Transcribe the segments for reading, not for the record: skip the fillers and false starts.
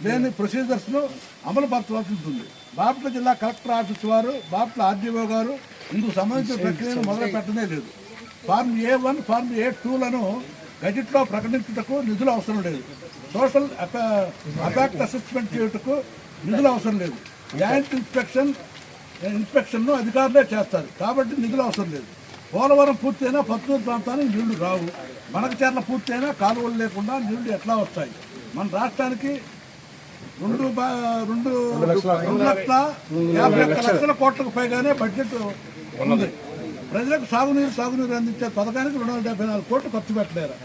లేని ప్రొసీజర్స్ను అమలు పరచవలసి ఉంటుంది. బాపట్ల జిల్లా కలెక్టర్ ఆఫీస్ వారు, బాపట్ల ఆర్డీఓ గారు ఇందుకు సంబంధించిన ప్రక్రియను మొదలు పెట్టనే లేదు. ఫార్మ్ A1, ఫార్మ్ A2లను గజెట్లో ప్రకటించుటకు నిధులు అవసరం లేదు. సోషల్ అఫెక్ట్ అసెస్మెంట్ చేయుటకు నిధులు అవసరం లేదు. జాయింట్ ఇన్స్పెక్షన్ను అధికారులే చేస్తారు కాబట్టి నిధులు అవసరం లేదు. పోలవరం పూర్తయినా పత్తూరు ప్రాంతానికి నీళ్లు రావు. మనకచర్ల పూర్తయినా కాలువలు లేకుండా నీళ్లు ఎట్లా వస్తాయి? మన రాష్ట్రానికి 2,51,50,00,000 కోట్లకు పైగానే బడ్జెట్ ఉంది. ప్రజలకు సాగునీరు అందించే పథకానికి 274 కోట్లు ఖర్చు పెట్టలేరు.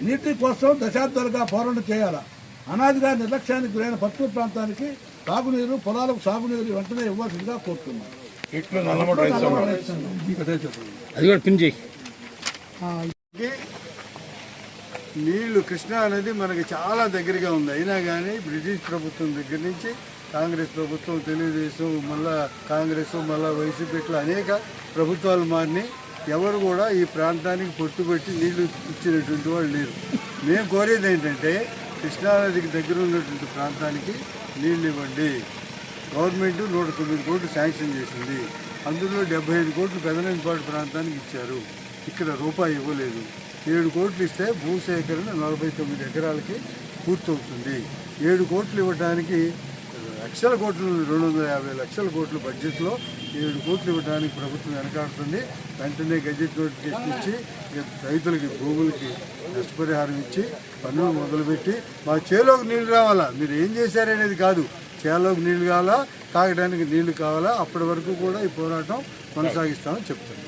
నీటి కోసం దశాబ్దాలుగా పోరాటం చేయాలా. అనాదిగా నిర్లక్ష్యానికి గురైన పత్తూరు ప్రాంతానికి తాగునీరు, పొలాలకు సాగునీరు వెంటనే ఇవ్వాల్సిందిగా కోరుతున్నాను. నీళ్లు కృష్ణా అనేది మనకి చాలా దగ్గరగా ఉంది. అయినా కానీ బ్రిటిష్ ప్రభుత్వం దగ్గర నుంచి కాంగ్రెస్ ప్రభుత్వం, తెలుగుదేశం, మళ్ళా కాంగ్రెస్, మళ్ళా వైసీపీ, ఇట్లా అనేక ప్రభుత్వాలు మారినాయి. ఎవరు కూడా ఈ ప్రాంతానికి పొట్టుపెట్టి నీళ్లు ఇచ్చినటువంటి వాళ్ళు లేరు. మేము కోరేది ఏంటంటే కృష్ణానదికి దగ్గర ఉన్నటువంటి ప్రాంతానికి నీళ్ళు ఇవ్వండి. గవర్నమెంట్ 109 కోట్లు శాంక్షన్ చేసింది. అందులో 75 కోట్లు పెదనందిపాడు ప్రాంతానికి ఇచ్చారు. ఇక్కడ రూపాయి ఇవ్వలేదు. 7 కోట్లు ఇస్తే భూసేకరణ 49 ఎకరాలకి పూర్తవుతుంది. 7 కోట్లు ఇవ్వడానికి లక్షల కోట్లు, 250 లక్షల కోట్ల బడ్జెట్లో 7 కోట్లు ఇవ్వడానికి ప్రభుత్వం వెనకాడుతుంది. వెంటనే గెజెట్ నోటిఫికేషన్ ఇచ్చి రైతులకి, భూములకి నష్టపరిహారం ఇచ్చి పన్నులు మొదలుపెట్టి మా చేలోకి నీళ్లు రావాలా. మీరు ఏం చేశారనేది కాదు, చేలోకి నీళ్లు కావాలా, తాగడానికి నీళ్లు కావాలా. అప్పటి వరకు కూడా ఈ పోరాటం కొనసాగిస్తామని చెప్తాను.